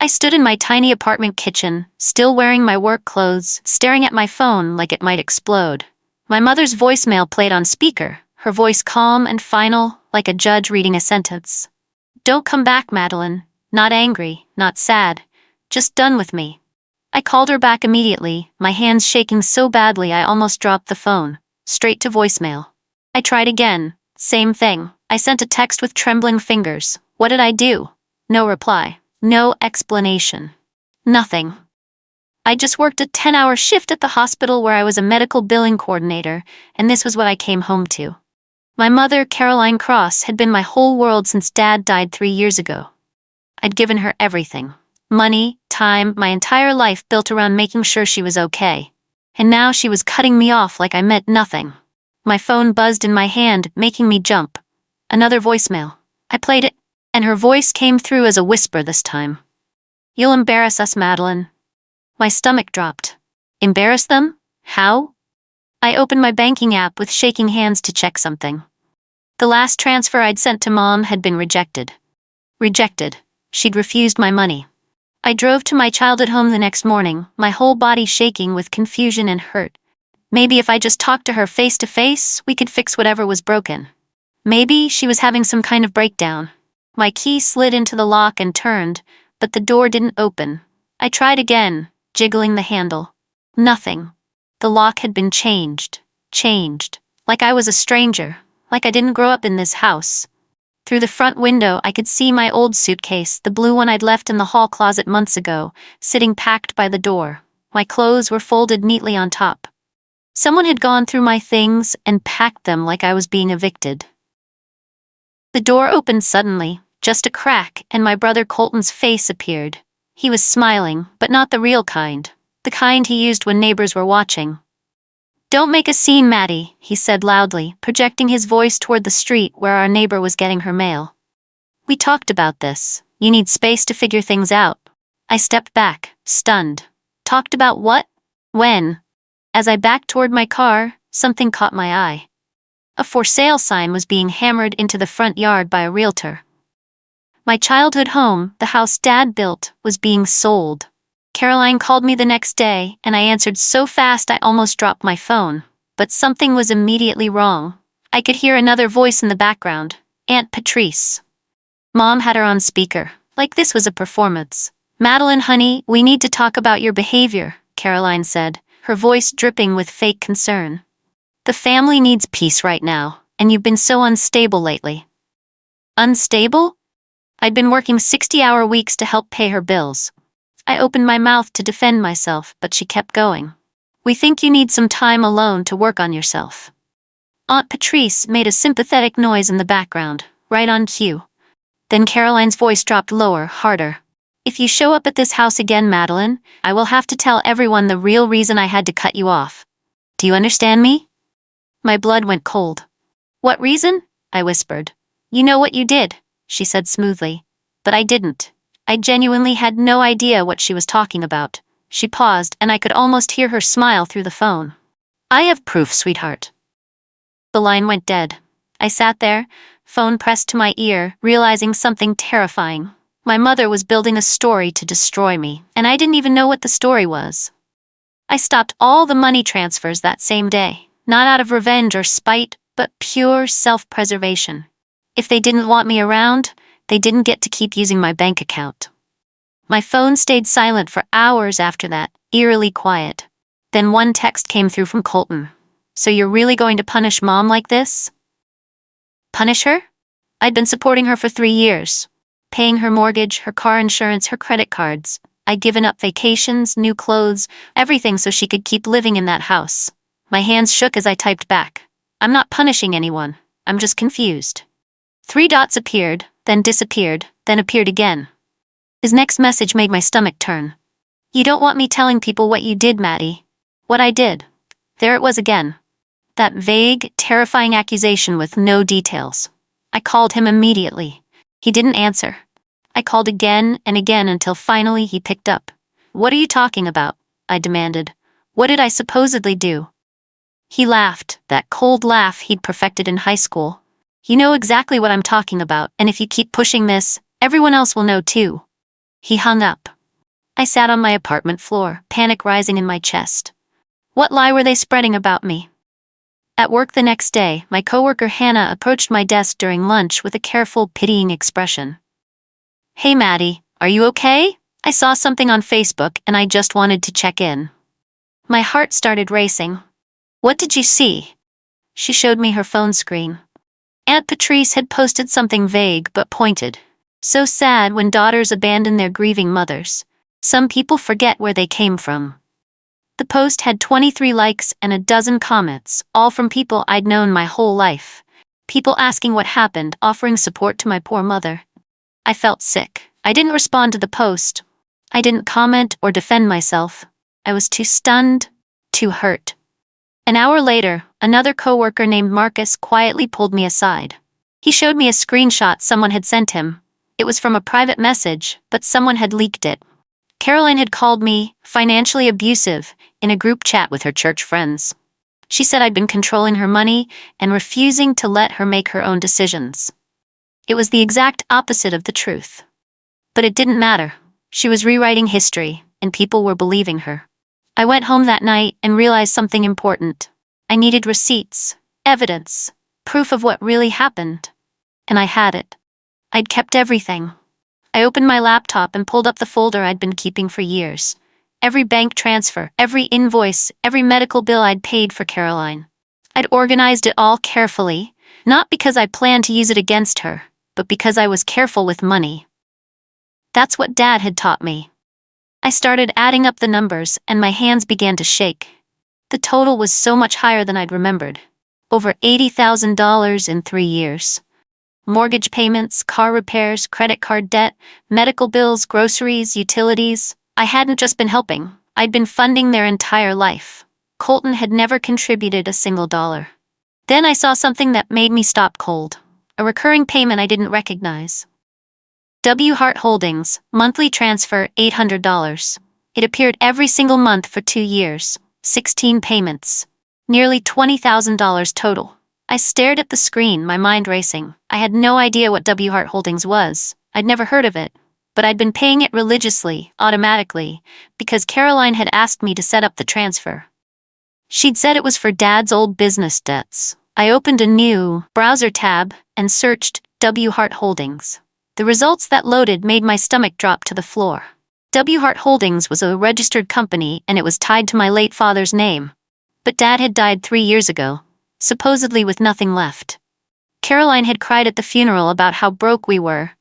I stood in my tiny apartment kitchen, still wearing my work clothes, staring at my phone like it might explode. My mother's voicemail played on speaker, her voice calm and final, like a judge reading a sentence. "Don't come back, Madeline. Not angry, not sad. Just done with me." I called her back immediately, my hands shaking so badly I almost dropped the phone. Straight to voicemail. I tried again. Same thing. I sent a text with trembling fingers. What did I do? No reply. No explanation. Nothing. I just worked a 10-hour shift at the hospital where I was a medical billing coordinator, and this was what I came home to. My mother, Caroline Cross, had been my whole world since Dad died 3 years ago. I'd given her everything. Money, time, my entire life built around making sure she was okay. And now she was cutting me off like I meant nothing. My phone buzzed in my hand, making me jump. Another voicemail. I played it, and her voice came through as a whisper this time. "You'll embarrass us, Madeline." My stomach dropped. Embarrass them? How? I opened my banking app with shaking hands to check something. The last transfer I'd sent to Mom had been rejected. Rejected. She'd refused my money. I drove to my childhood home the next morning, my whole body shaking with confusion and hurt. Maybe if I just talked to her face to face, we could fix whatever was broken. Maybe she was having some kind of breakdown. My key slid into the lock and turned, but the door didn't open. I tried again, jiggling the handle. Nothing. The lock had been changed. Like I was a stranger, like I didn't grow up in this house. Through the front window, I could see my old suitcase, the blue one I'd left in the hall closet months ago, sitting packed by the door. My clothes were folded neatly on top. Someone had gone through my things and packed them like I was being evicted. The door opened suddenly, just a crack, and my brother Colton's face appeared. He was smiling, but not the real kind. The kind he used when neighbors were watching. "Don't make a scene, Maddie," he said loudly, projecting his voice toward the street where our neighbor was getting her mail. "We talked about this. You need space to figure things out." I stepped back, stunned. Talked about what? When? As I backed toward my car, something caught my eye. A for sale sign was being hammered into the front yard by a realtor. My childhood home, the house Dad built, was being sold. Caroline called me the next day, and I answered so fast I almost dropped my phone. But something was immediately wrong. I could hear another voice in the background. Aunt Patrice. Mom had her on speaker, like this was a performance. "Madeline, honey, we need to talk about your behavior," Caroline said, her voice dripping with fake concern. "The family needs peace right now, and you've been so unstable lately." Unstable? I'd been working 60-hour weeks to help pay her bills. I opened my mouth to defend myself, but she kept going. "We think you need some time alone to work on yourself." Aunt Patrice made a sympathetic noise in the background, right on cue. Then Caroline's voice dropped lower, harder. "If you show up at this house again, Madeline, I will have to tell everyone the real reason I had to cut you off. Do you understand me?" My blood went cold. "What reason?" I whispered. "You know what you did," she said smoothly. But I didn't. I genuinely had no idea what she was talking about. She paused, and I could almost hear her smile through the phone. "I have proof, sweetheart." The line went dead. I sat there, phone pressed to my ear, realizing something terrifying. My mother was building a story to destroy me, and I didn't even know what the story was. I stopped all the money transfers that same day, not out of revenge or spite, but pure self-preservation. If they didn't want me around, they didn't get to keep using my bank account. My phone stayed silent for hours after that, eerily quiet. Then one text came through from Colton. "So you're really going to punish Mom like this?" Punish her? I'd been supporting her for 3 years. Paying her mortgage, her car insurance, her credit cards. I'd given up vacations, new clothes, everything so she could keep living in that house. My hands shook as I typed back. "I'm not punishing anyone. I'm just confused." 3 dots appeared, then disappeared, then appeared again. His next message made my stomach turn. "You don't want me telling people what you did, Maddie." What I did. There it was again. That vague, terrifying accusation with no details. I called him immediately. He didn't answer. I called again and again until finally he picked up. "What are you talking about?" I demanded. "What did I supposedly do?" He laughed, that cold laugh he'd perfected in high school. "You know exactly what I'm talking about, and if you keep pushing this, everyone else will know too." He hung up. I sat on my apartment floor, panic rising in my chest. What lie were they spreading about me? At work the next day, my coworker Hannah approached my desk during lunch with a careful, pitying expression. "Hey Maddie, are you okay? I saw something on Facebook and I just wanted to check in." My heart started racing. "What did you see?" She showed me her phone screen. Aunt Patrice had posted something vague but pointed. "So sad when daughters abandon their grieving mothers. Some people forget where they came from." The post had 23 likes and a dozen comments, all from people I'd known my whole life. People asking what happened, offering support to my poor mother. I felt sick. I didn't respond to the post. I didn't comment or defend myself. I was too stunned, too hurt. An hour later, another coworker named Marcus quietly pulled me aside. He showed me a screenshot someone had sent him. It was from a private message, but someone had leaked it. Caroline had called me financially abusive in a group chat with her church friends. She said I'd been controlling her money and refusing to let her make her own decisions. It was the exact opposite of the truth. But it didn't matter. She was rewriting history, and people were believing her. I went home that night and realized something important. I needed receipts, evidence, proof of what really happened. And I had it. I'd kept everything. I opened my laptop and pulled up the folder I'd been keeping for years. Every bank transfer, every invoice, every medical bill I'd paid for Caroline. I'd organized it all carefully, not because I planned to use it against her, but because I was careful with money. That's what Dad had taught me. I started adding up the numbers and my hands began to shake. The total was so much higher than I'd remembered. Over $80,000 in 3 years. Mortgage payments, car repairs, credit card debt, medical bills, groceries, utilities. I hadn't just been helping, I'd been funding their entire life. Colton had never contributed a single dollar. Then I saw something that made me stop cold. A recurring payment I didn't recognize. W. Hart Holdings, monthly transfer $800. It appeared every single month for 2 years, 16 payments. Nearly $20,000 total. I stared at the screen, my mind racing. I had no idea what W. Hart Holdings was. I'd never heard of it. But I'd been paying it religiously, automatically, because Caroline had asked me to set up the transfer. She'd said it was for Dad's old business debts. I opened a new browser tab and searched W. Hart Holdings. The results that loaded made my stomach drop to the floor. W. Hart Holdings was a registered company and it was tied to my late father's name. But Dad had died 3 years ago, supposedly with nothing left. Caroline had cried at the funeral about how broke we were,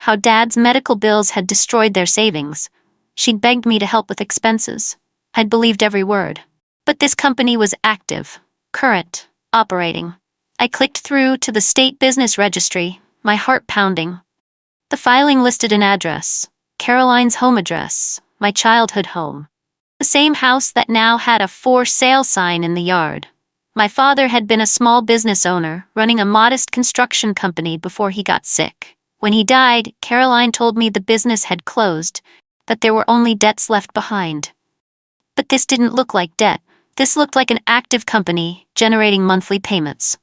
how Dad's medical bills had destroyed their savings. She'd begged me to help with expenses. I'd believed every word. But this company was active, current, operating. I clicked through to the state business registry, my heart pounding. The filing listed an address, Caroline's home address, my childhood home. The same house that now had a for sale sign in the yard. My father had been a small business owner, running a modest construction company before he got sick. When he died, Caroline told me the business had closed, that there were only debts left behind. But this didn't look like debt. This looked like an active company, generating monthly payments.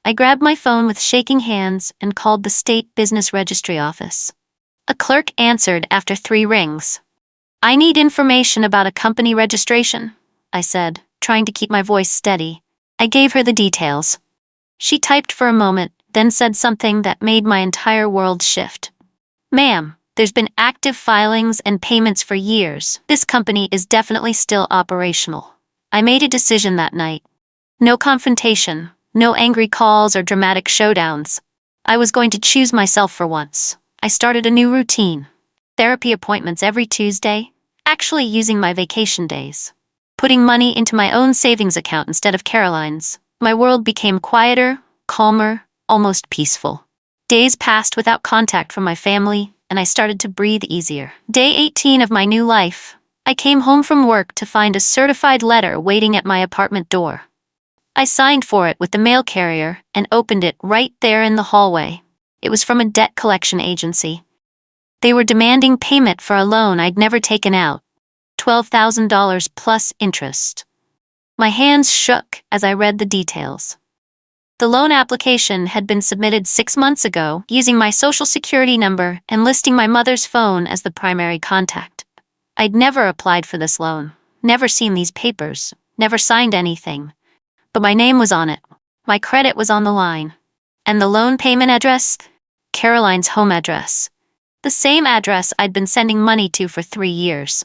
I grabbed my phone with shaking hands and called the state business registry office. A clerk answered after 3 rings. "I need information about a company registration," I said, trying to keep my voice steady. I gave her the details. She typed for a moment, then said something that made my entire world shift. "Ma'am, there's been active filings and payments for years. This company is definitely still operational." I made a decision that night. No confrontation, no angry calls or dramatic showdowns. I was going to choose myself for once. I started a new routine. Therapy appointments every Tuesday, actually using my vacation days. Putting money into my own savings account instead of Caroline's. My world became quieter, calmer, almost peaceful. Days passed without contact from my family, and I started to breathe easier. Day 18 of my new life. I came home from work to find a certified letter waiting at my apartment door. I signed for it with the mail carrier and opened it right there in the hallway. It was from a debt collection agency. They were demanding payment for a loan I'd never taken out. $12,000 plus interest. My hands shook as I read the details. The loan application had been submitted 6 months ago using my social security number and listing my mother's phone as the primary contact. I'd never applied for this loan, never seen these papers, never signed anything. But my name was on it. My credit was on the line. And the loan payment address? Caroline's home address. The same address I'd been sending money to for 3 years.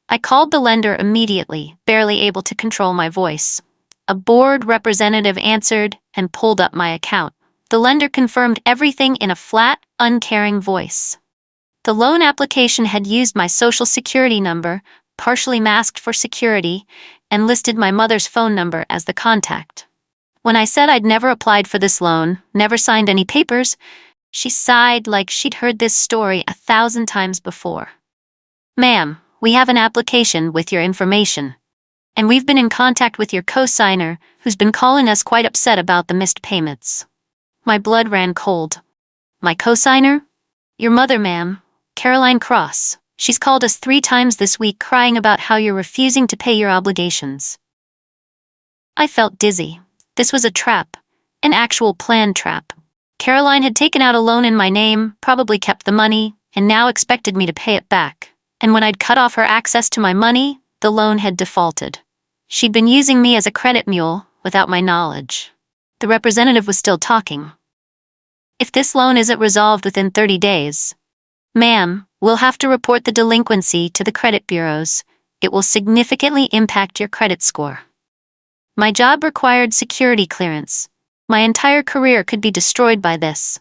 I called the lender immediately, barely able to control my voice. A board representative answered and pulled up my account. The lender confirmed everything in a flat, uncaring voice. The loan application had used my social security number, partially masked for security, and listed my mother's phone number as the contact. When I said I'd never applied for this loan, never signed any papers, she sighed like she'd heard this story 1,000 times before. "Ma'am, we have an application with your information. And we've been in contact with your co-signer, who's been calling us quite upset about the missed payments." My blood ran cold. "My co-signer? Your mother, ma'am. Caroline Cross. She's called us 3 times this week crying about how you're refusing to pay your obligations." I felt dizzy. This was a trap. An actual planned trap. Caroline had taken out a loan in my name, probably kept the money, and now expected me to pay it back. And when I'd cut off her access to my money, the loan had defaulted. She'd been using me as a credit mule, without my knowledge. The representative was still talking. "If this loan isn't resolved within 30 days, ma'am, we'll have to report the delinquency to the credit bureaus. It will significantly impact your credit score." My job required security clearance. My entire career could be destroyed by this.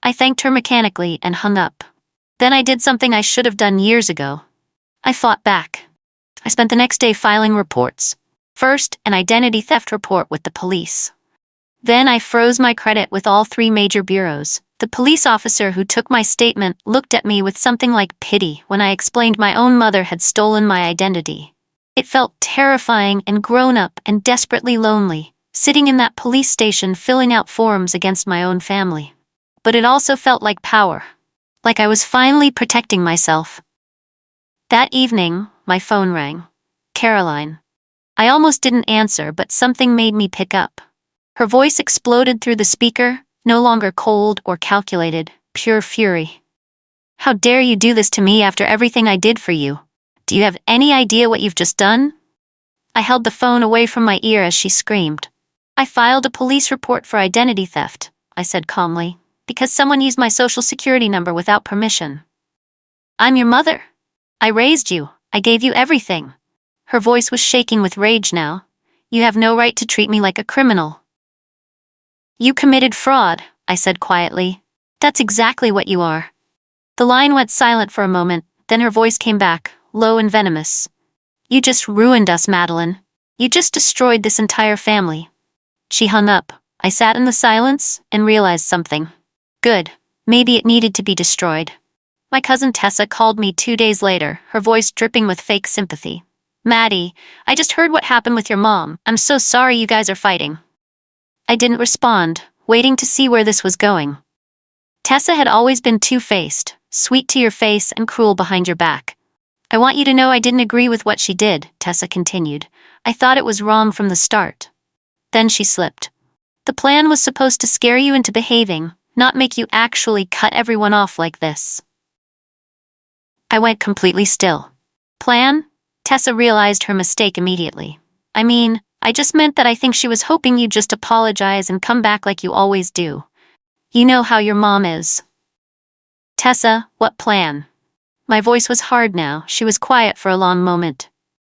I thanked her mechanically and hung up. Then I did something I should have done years ago. I fought back. I spent the next day filing reports. First, an identity theft report with the police. Then I froze my credit with all 3 major bureaus. The police officer who took my statement looked at me with something like pity when I explained my own mother had stolen my identity. It felt terrifying and grown-up and desperately lonely, sitting in that police station filling out forms against my own family. But it also felt like power. Like I was finally protecting myself. That evening, my phone rang. Caroline. I almost didn't answer, but something made me pick up. Her voice exploded through the speaker, no longer cold or calculated, pure fury. "How dare you do this to me after everything I did for you? Do you have any idea what you've just done?" I held the phone away from my ear as she screamed. "I filed a police report for identity theft," I said calmly, "because someone used my social security number without permission. I'm your mother. I raised you. I gave you everything." Her voice was shaking with rage now. "You have no right to treat me like a criminal." "You committed fraud," I said quietly. "That's exactly what you are." The line went silent for a moment, then her voice came back, low and venomous. "You just ruined us, Madeline. You just destroyed this entire family." She hung up. I sat in the silence and realized something. Good. Maybe it needed to be destroyed. My cousin Tessa called me 2 days later, her voice dripping with fake sympathy. "Maddie, I just heard what happened with your mom. I'm so sorry you guys are fighting." I didn't respond, waiting to see where this was going. Tessa had always been two-faced, sweet to your face and cruel behind your back. "I want you to know I didn't agree with what she did," Tessa continued. "I thought it was wrong from the start." Then she slipped. "The plan was supposed to scare you into behaving, not make you actually cut everyone off like this." I went completely still. "Plan?" Tessa realized her mistake immediately. "I mean, I just meant that I think she was hoping you'd just apologize and come back like you always do. You know how your mom is." "Tessa, what plan?" My voice was hard now. She was quiet for a long moment.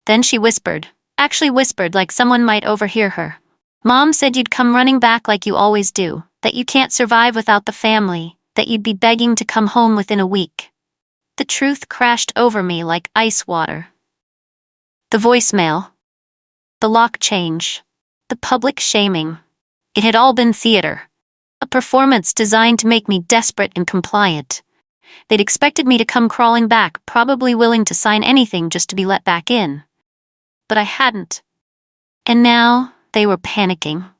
Then she whispered, actually whispered like someone might overhear her. "Mom said you'd come running back like you always do, that you can't survive without the family, that you'd be begging to come home within a week." The truth crashed over me like ice water. The voicemail. The lock change. The public shaming. It had all been theater. A performance designed to make me desperate and compliant. They'd expected me to come crawling back, probably willing to sign anything just to be let back in. But I hadn't. And now, they were panicking.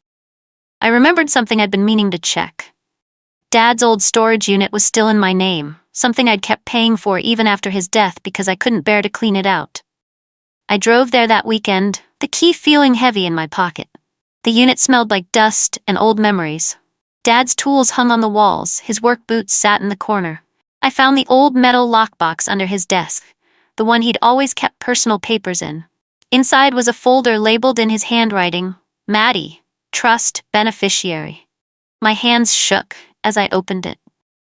I remembered something I'd been meaning to check. Dad's old storage unit was still in my name, something I'd kept paying for even after his death because I couldn't bear to clean it out. I drove there that weekend, the key feeling heavy in my pocket. The unit smelled like dust and old memories. Dad's tools hung on the walls, his work boots sat in the corner. I found the old metal lockbox under his desk. the one he'd always kept personal papers in. Inside was a folder labeled in his handwriting, Maddie, Trust Beneficiary. My hands shook as I opened it.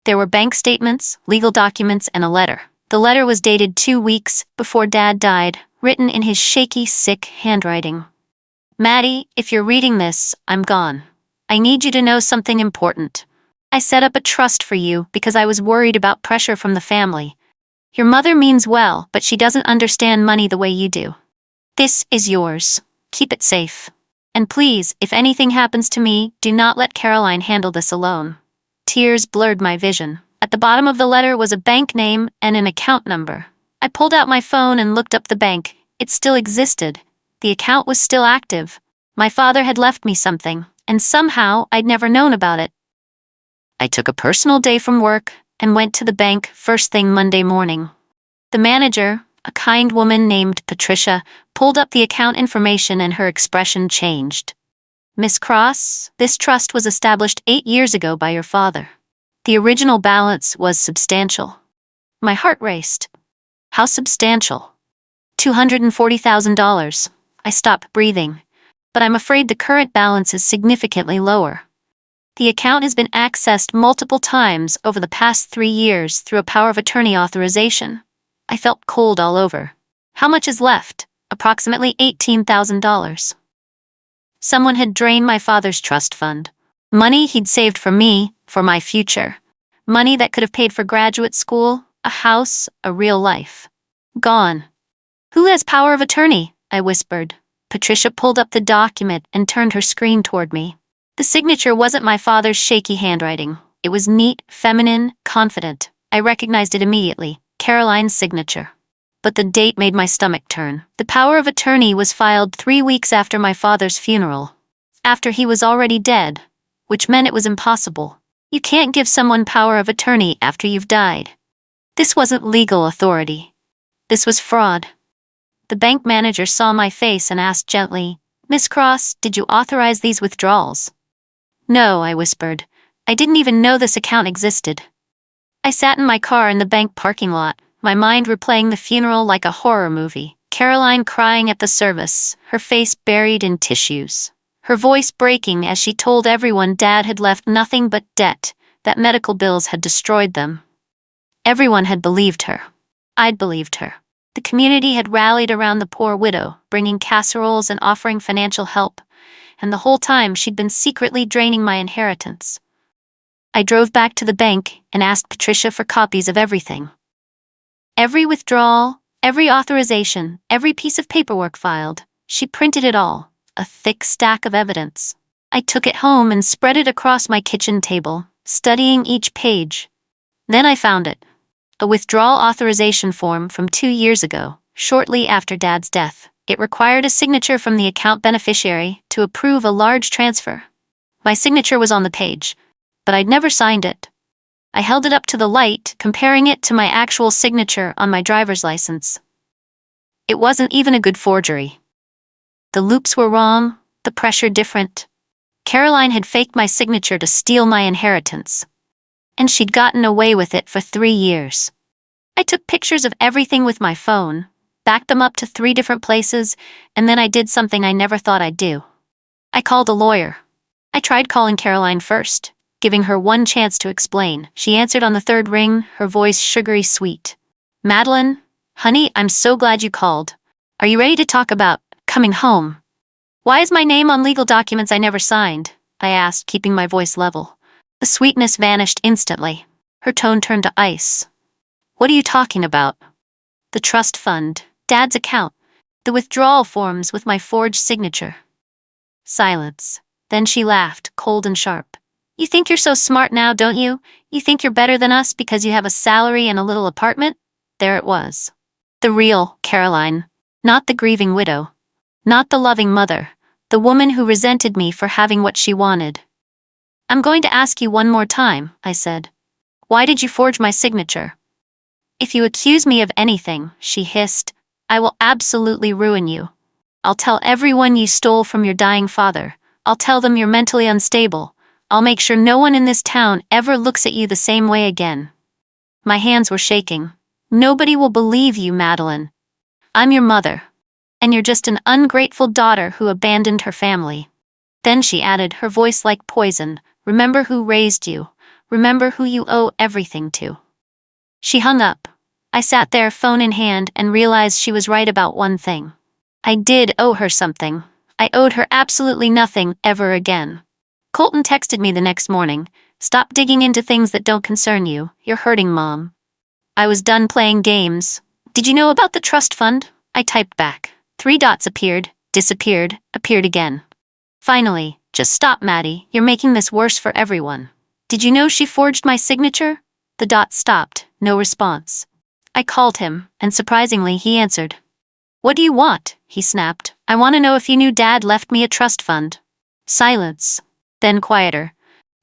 There were bank statements, legal documents, and a letter. The letter was dated 2 weeks before Dad died, written in his shaky, sick handwriting. Maddie, if you're reading this, I'm gone. I need you to know something important. I set up a trust for you because I was worried about pressure from the family. Your mother means well, but she doesn't understand money the way you do. This is yours. Keep it safe. And please, if anything happens to me, do not let Caroline handle this alone. Tears blurred my vision. At the bottom of the letter was a bank name and an account number. I pulled out my phone and looked up the bank. It still existed. The account was still active. My father had left me something, and somehow I'd never known about it. I took a personal day from work and went to the bank first thing Monday morning. The manager, a kind woman named Patricia, pulled up the account information and her expression changed. Miss Cross, this trust was established 8 years ago by your father. The original balance was substantial. My heart raced. How substantial? $240,000. I stopped breathing. But I'm afraid the current balance is significantly lower. The account has been accessed multiple times over the past 3 years through a power of attorney authorization. I felt cold all over. How much is left? Approximately $18,000. Someone had drained my father's trust fund. Money he'd saved for me, for my future. Money that could have paid for graduate school, a house, a real life. Gone. Who has power of attorney? I whispered. Patricia pulled up the document and turned her screen toward me. The signature wasn't my father's shaky handwriting. It was neat, feminine, confident. I recognized it immediately. Caroline's signature. But the date made my stomach turn. The power of attorney was filed 3 weeks after my father's funeral. After he was already dead, which meant it was impossible. You can't give someone power of attorney after you've died. This wasn't legal authority. This was fraud. The bank manager saw my face and asked gently, Miss Cross, did you authorize these withdrawals? No, I whispered. I didn't even know this account existed. I sat in my car in the bank parking lot, my mind replaying the funeral like a horror movie. Caroline crying at the service, her face buried in tissues. Her voice breaking as she told everyone Dad had left nothing but debt, that medical bills had destroyed them. Everyone had believed her. I'd believed her. The community had rallied around the poor widow, bringing casseroles and offering financial help, and the whole time she'd been secretly draining my inheritance. I drove back to the bank and asked Patricia for copies of everything. Every withdrawal, every authorization, every piece of paperwork filed, she printed it all, a thick stack of evidence. I took it home and spread it across my kitchen table, studying each page. Then I found it. A withdrawal authorization form from 2 years ago, shortly after Dad's death. It required a signature from the account beneficiary to approve a large transfer. My signature was on the page, but I'd never signed it. I held it up to the light, comparing it to my actual signature on my driver's license. It wasn't even a good forgery. The loops were wrong, the pressure different. Caroline had faked my signature to steal my inheritance. And she'd gotten away with it for 3 years. I took pictures of everything with my phone, backed them up to 3 different places, and then I did something I never thought I'd do. I called a lawyer. I tried calling Caroline first, giving her one chance to explain. She answered on the 3rd ring, her voice sugary sweet. Madeline, honey, I'm so glad you called. Are you ready to talk about coming home? Why is my name on legal documents I never signed? I asked, keeping my voice level. The sweetness vanished instantly. Her tone turned to ice. What are you talking about? The trust fund, Dad's account, the withdrawal forms with my forged signature. Silence. Then she laughed, cold and sharp. You think you're so smart now, don't you? You think you're better than us because you have a salary and a little apartment? There it was. The real Caroline. Not the grieving widow. Not the loving mother. The woman who resented me for having what she wanted. I'm going to ask you one more time, I said. Why did you forge my signature? If you accuse me of anything, she hissed, I will absolutely ruin you. I'll tell everyone you stole from your dying father. I'll tell them you're mentally unstable. I'll make sure no one in this town ever looks at you the same way again. My hands were shaking. Nobody will believe you, Madeline. I'm your mother. And you're just an ungrateful daughter who abandoned her family. Then she added, her voice like poison, remember who raised you. Remember who you owe everything to. She hung up. I sat there, phone in hand, and realized she was right about one thing. I did owe her something. I owed her absolutely nothing ever again. Colton texted me the next morning. Stop digging into things that don't concern you. You're hurting Mom. I was done playing games. Did you know about the trust fund? I typed back. 3 dots appeared, disappeared, appeared again. Finally, just stop, Maddie. You're making this worse for everyone. Did you know she forged my signature? The dots stopped, no response. I called him, and surprisingly, he answered. What do you want? He snapped. I want to know if you knew Dad left me a trust fund. Silence. Then quieter.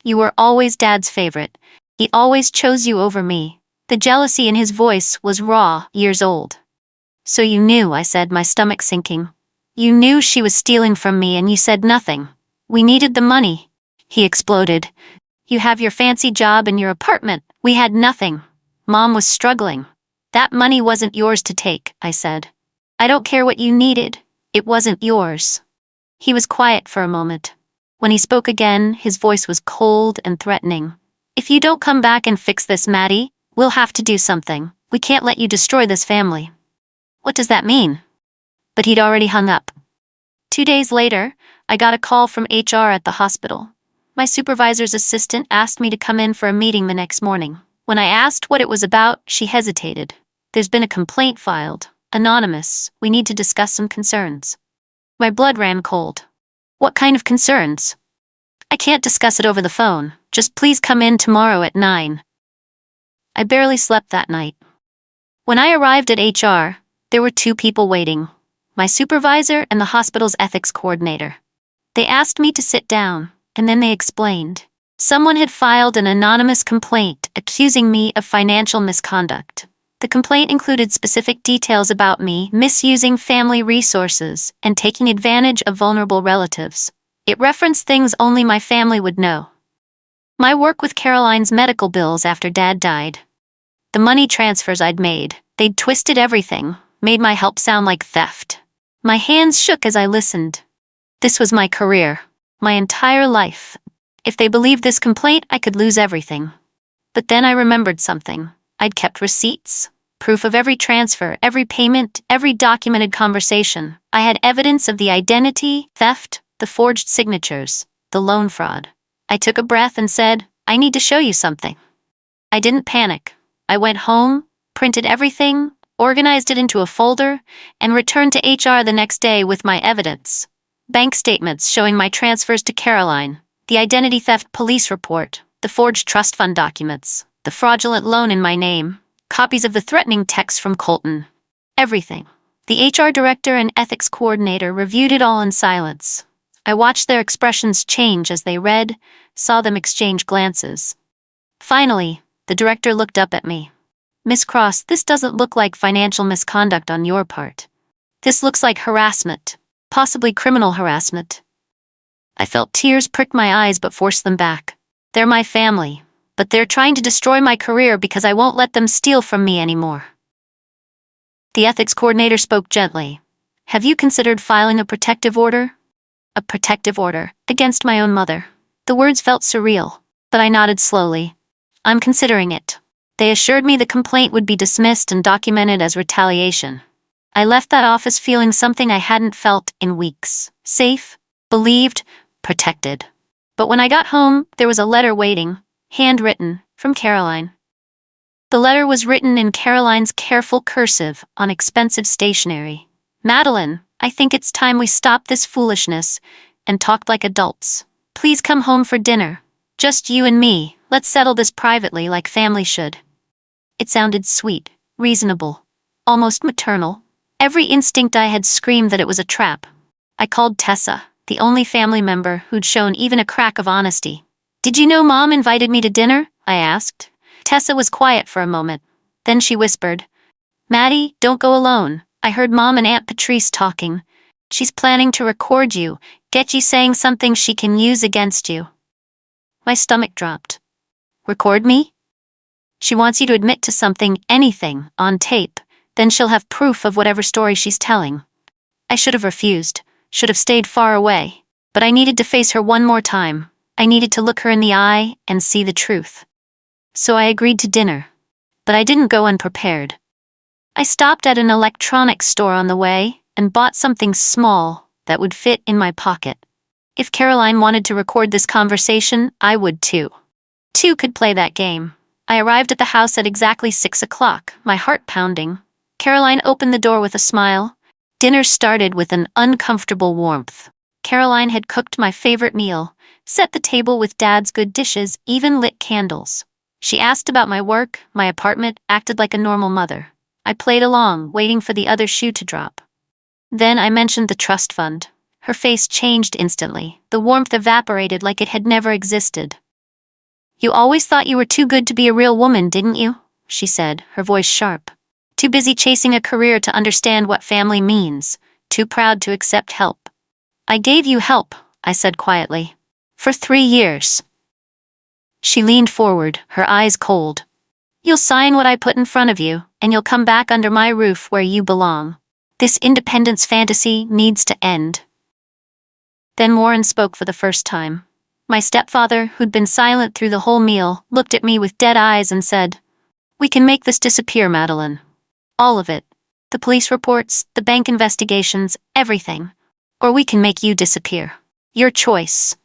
You were always Dad's favorite. He always chose you over me. The jealousy in his voice was raw, years old. So you knew, I said, my stomach sinking. You knew she was stealing from me and you said nothing. We needed the money. He exploded. You have your fancy job and your apartment. We had nothing. Mom was struggling. That money wasn't yours to take, I said. I don't care what you needed. It wasn't yours. He was quiet for a moment. When he spoke again, his voice was cold and threatening. If you don't come back and fix this, Maddie, we'll have to do something. We can't let you destroy this family. What does that mean? But he'd already hung up. 2 days later, I got a call from HR at the hospital. My supervisor's assistant asked me to come in for a meeting the next morning. When I asked what it was about, she hesitated. There's been a complaint filed. Anonymous. We need to discuss some concerns. My blood ran cold. What kind of concerns? I can't discuss it over the phone. Just please come in tomorrow at 9. I barely slept that night. When I arrived at HR, there were 2 people waiting. My supervisor and the hospital's ethics coordinator. They asked me to sit down, and then they explained. Someone had filed an anonymous complaint accusing me of financial misconduct. The complaint included specific details about me misusing family resources and taking advantage of vulnerable relatives. It referenced things only my family would know. My work with Caroline's medical bills after Dad died. The money transfers I'd made, they'd twisted everything, made my help sound like theft. My hands shook as I listened. This was my career, my entire life. If they believed this complaint, I could lose everything. But then I remembered something. I'd kept receipts, proof of every transfer, every payment, every documented conversation. I had evidence of the identity, theft, the forged signatures, the loan fraud. I took a breath and said, I need to show you something. I didn't panic. I went home, printed everything, organized it into a folder, and returned to HR the next day with my evidence. Bank statements showing my transfers to Caroline, the identity theft police report, the forged trust fund documents, the fraudulent loan in my name, copies of the threatening texts from Colton. Everything. The HR director and ethics coordinator reviewed it all in silence. I watched their expressions change as they read, saw them exchange glances. Finally, the director looked up at me. Miss Cross, this doesn't look like financial misconduct on your part. This looks like harassment, possibly criminal harassment. I felt tears prick my eyes but forced them back. They're my family, but they're trying to destroy my career because I won't let them steal from me anymore. The ethics coordinator spoke gently. Have you considered filing a protective order? A protective order against my own mother. The words felt surreal, but I nodded slowly. I'm considering it. They assured me the complaint would be dismissed and documented as retaliation. I left that office feeling something I hadn't felt in weeks. Safe, believed, protected. But when I got home, there was a letter waiting, handwritten, from Caroline. The letter was written in Caroline's careful cursive on expensive stationery. Madeline, I think it's time we stop this foolishness and talked like adults. Please come home for dinner. Just you and me. Let's settle this privately like family should. It sounded sweet, reasonable, almost maternal. Every instinct I had screamed that it was a trap. I called Tessa, the only family member who'd shown even a crack of honesty. Did you know Mom invited me to dinner? I asked. Tessa was quiet for a moment. Then she whispered, Maddie, don't go alone. I heard Mom and Aunt Patrice talking. She's planning to record you, get you saying something she can use against you. My stomach dropped. Record me? She wants you to admit to something, anything, on tape. Then she'll have proof of whatever story she's telling. I should have refused, should have stayed far away. But I needed to face her one more time. I needed to look her in the eye and see the truth. So I agreed to dinner. But I didn't go unprepared. I stopped at an electronics store on the way and bought something small that would fit in my pocket. If Caroline wanted to record this conversation, I would too. Two could play that game. I arrived at the house at exactly 6 o'clock, my heart pounding. Caroline opened the door with a smile. Dinner started with an uncomfortable warmth. Caroline had cooked my favorite meal, set the table with Dad's good dishes, even lit candles. She asked about my work, my apartment, acted like a normal mother. I played along, waiting for the other shoe to drop. Then I mentioned the trust fund. Her face changed instantly. The warmth evaporated like it had never existed. "You always thought you were too good to be a real woman, didn't you?" she said, her voice sharp. "Too busy chasing a career to understand what family means. Too proud to accept help." "I gave you help," I said quietly. "For 3 years." She leaned forward, her eyes cold. "You'll sign what I put in front of you, and you'll come back under my roof where you belong. This independence fantasy needs to end." Then Warren spoke for the first time. My stepfather, who'd been silent through the whole meal, looked at me with dead eyes and said, "We can make this disappear, Madeline. All of it. The police reports, the bank investigations, everything. Or we can make you disappear. Your choice."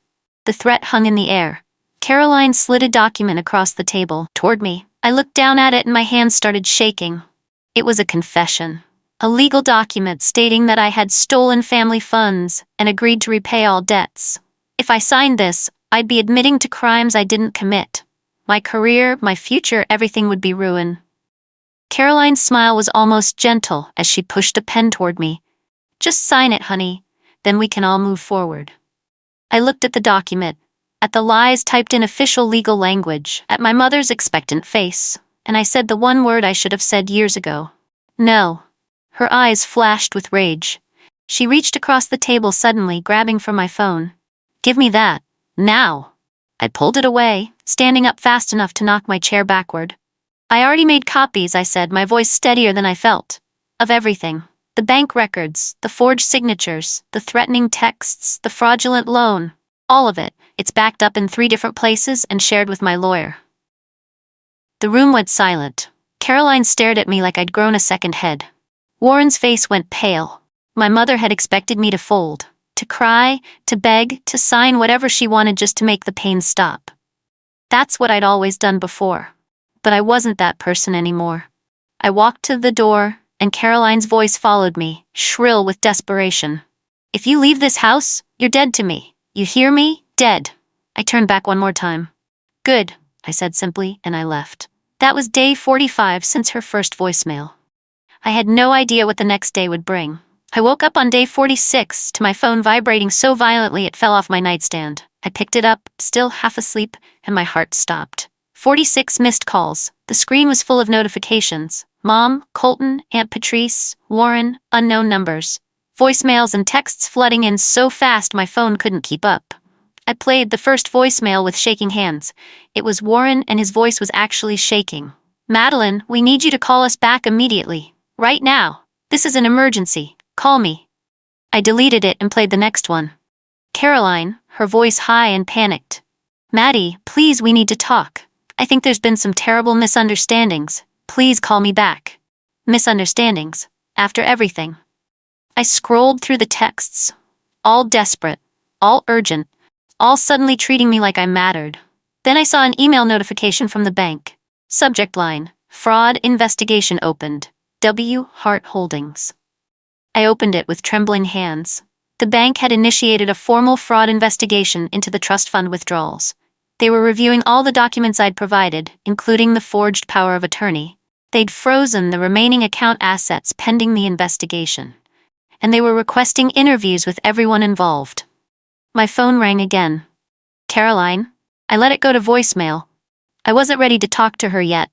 The threat hung in the air. Caroline slid a document across the table, toward me. I looked down at it and my hands started shaking. It was a confession. A legal document stating that I had stolen family funds and agreed to repay all debts. If I signed this, I'd be admitting to crimes I didn't commit. My career, my future, everything would be ruined. Caroline's smile was almost gentle as she pushed a pen toward me. "Just sign it, honey. Then we can all move forward." I looked at the document, at the lies typed in official legal language, at my mother's expectant face, and I said the one word I should have said years ago. "No." Her eyes flashed with rage. She reached across the table suddenly, grabbing for my phone. "Give me that. Now." I pulled it away, standing up fast enough to knock my chair backward. "I already made copies," I said, my voice steadier than I felt. "Of everything. The bank records, the forged signatures, the threatening texts, the fraudulent loan. All of it. It's backed up in 3 different places and shared with my lawyer." The room went silent. Caroline stared at me like I'd grown a second head. Warren's face went pale. My mother had expected me to fold, to cry, to beg, to sign whatever she wanted just to make the pain stop. That's what I'd always done before. But I wasn't that person anymore. I walked to the door, and Caroline's voice followed me, shrill with desperation. "If you leave this house, you're dead to me. You hear me? Dead." I turned back one more time. "Good," I said simply, and I left. That was day 45 since her first voicemail. I had no idea what the next day would bring. I woke up on day 46 to my phone vibrating so violently it fell off my nightstand. I picked it up, still half asleep, and my heart stopped. 46 missed calls. The screen was full of notifications. Mom, Colton, Aunt Patrice, Warren, unknown numbers. Voicemails and texts flooding in so fast my phone couldn't keep up. I played the first voicemail with shaking hands. It was Warren and his voice was actually shaking. "Madeline, we need you to call us back immediately. Right now. This is an emergency. Call me." I deleted it and played the next one. Caroline, her voice high and panicked. "Maddie, please, we need to talk. I think there's been some terrible misunderstandings. Please call me back." Misunderstandings? After everything? I scrolled through the texts. All desperate. All urgent. All suddenly treating me like I mattered. Then I saw an email notification from the bank. Subject line: Fraud investigation opened. W. Hart Holdings. I opened it with trembling hands. The bank had initiated a formal fraud investigation into the trust fund withdrawals. They were reviewing all the documents I'd provided, including the forged power of attorney. They'd frozen the remaining account assets pending the investigation. And they were requesting interviews with everyone involved. My phone rang again. "Caroline?" I let it go to voicemail. I wasn't ready to talk to her yet.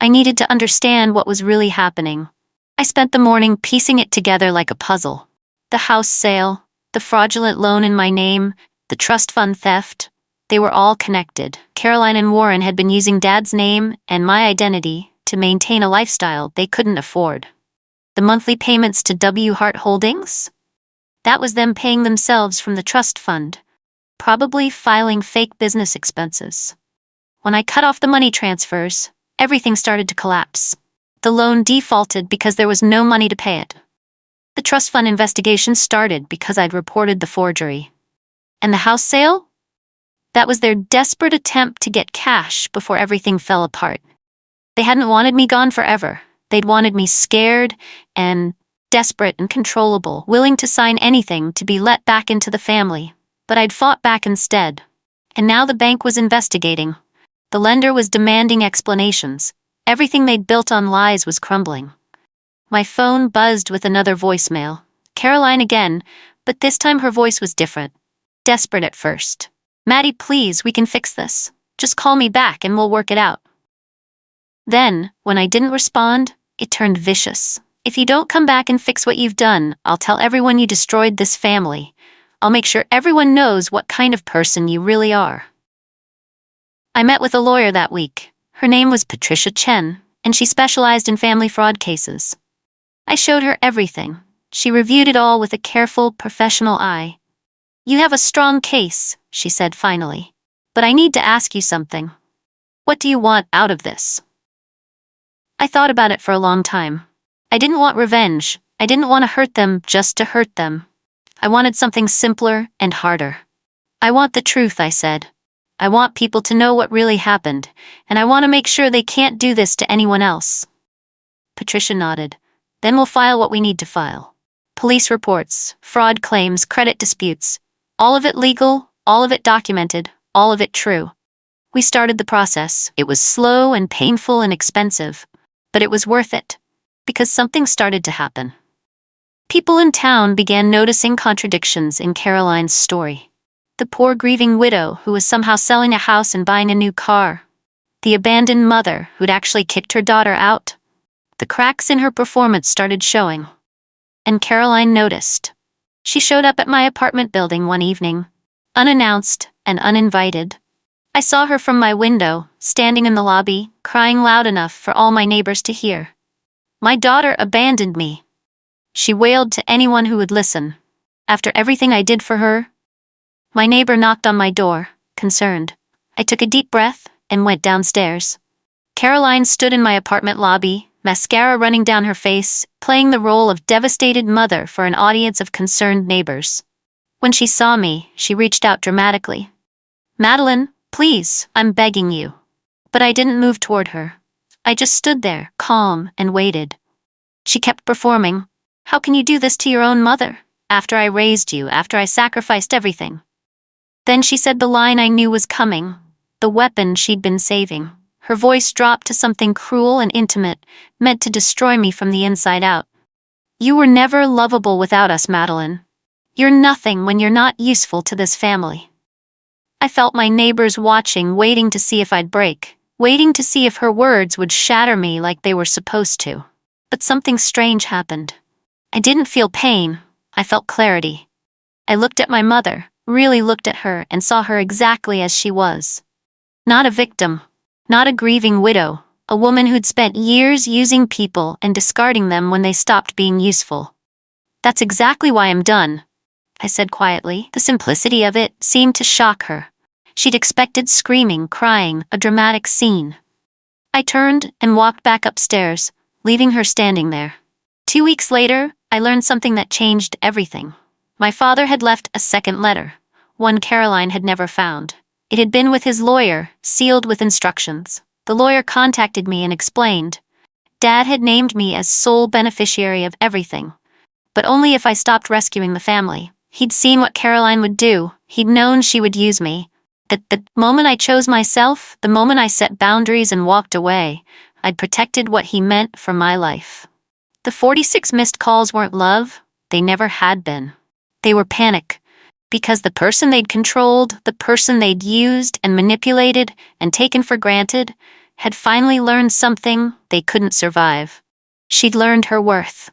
I needed to understand what was really happening. I spent the morning piecing it together like a puzzle. The house sale, the fraudulent loan in my name, the trust fund theft. They were all connected. Caroline and Warren had been using Dad's name and my identity to maintain a lifestyle they couldn't afford. The monthly payments to W. Hart Holdings? That was them paying themselves from the trust fund, probably filing fake business expenses. When I cut off the money transfers, everything started to collapse. The loan defaulted because there was no money to pay it. The trust fund investigation started because I'd reported the forgery. And the house sale? That was their desperate attempt to get cash before everything fell apart. They hadn't wanted me gone forever. They'd wanted me scared and desperate and controllable, willing to sign anything to be let back into the family. But I'd fought back instead. And now the bank was investigating. The lender was demanding explanations. Everything they'd built on lies was crumbling. My phone buzzed with another voicemail. Caroline again, but this time her voice was different. Desperate at first. "Maddie, please, we can fix this. Just call me back and we'll work it out." Then, when I didn't respond, it turned vicious. "If you don't come back and fix what you've done, I'll tell everyone you destroyed this family. I'll make sure everyone knows what kind of person you really are." I met with a lawyer that week. Her name was Patricia Chen, and she specialized in family fraud cases. I showed her everything. She reviewed it all with a careful, professional eye. "You have a strong case," she said finally. "But I need to ask you something. What do you want out of this?" I thought about it for a long time. I didn't want revenge. I didn't want to hurt them just to hurt them. I wanted something simpler and harder. "I want the truth," I said. "I want people to know what really happened, and I want to make sure they can't do this to anyone else." Patricia nodded. "Then we'll file what we need to file. Police reports, fraud claims, credit disputes. All of it legal, all of it documented, all of it true." We started the process. It was slow and painful and expensive, but it was worth it, because something started to happen. People in town began noticing contradictions in Caroline's story. The poor grieving widow who was somehow selling a house and buying a new car. The abandoned mother who'd actually kicked her daughter out. The cracks in her performance started showing. And Caroline noticed. She showed up at my apartment building one evening, unannounced and uninvited. I saw her from my window, standing in the lobby, crying loud enough for all my neighbors to hear. "My daughter abandoned me," she wailed to anyone who would listen. "After everything I did for her." My neighbor knocked on my door, concerned. I took a deep breath and went downstairs. Caroline stood in my apartment lobby, mascara running down her face, playing the role of devastated mother for an audience of concerned neighbors. When she saw me, she reached out dramatically. "Madeline, please, I'm begging you." But I didn't move toward her. I just stood there, calm, and waited. She kept performing. "How can you do this to your own mother? After I raised you, after I sacrificed everything." Then she said the line I knew was coming, the weapon she'd been saving. Her voice dropped to something cruel and intimate, meant to destroy me from the inside out. "You were never lovable without us, Madeline. You're nothing when you're not useful to this family." I felt my neighbors watching, waiting to see if I'd break, waiting to see if her words would shatter me like they were supposed to. But something strange happened. I didn't feel pain, I felt clarity. I looked at my mother, really looked at her, and saw her exactly as she was. Not a victim, not a grieving widow, a woman who'd spent years using people and discarding them when they stopped being useful. "That's exactly why I'm done," I said quietly. The simplicity of it seemed to shock her. She'd expected screaming, crying, a dramatic scene. I turned and walked back upstairs, leaving her standing there. 2 weeks later, I learned something that changed everything. My father had left a second letter, one Caroline had never found. It had been with his lawyer, sealed with instructions. The lawyer contacted me and explained. Dad had named me as sole beneficiary of everything, but only if I stopped rescuing the family. He'd seen what Caroline would do. He'd known she would use me. That the moment I chose myself, the moment I set boundaries and walked away, I'd protected what he meant for my life. The 46 missed calls weren't love. They never had been. They were panic. Because the person they'd controlled, the person they'd used and manipulated and taken for granted, had finally learned something they couldn't survive. She'd learned her worth.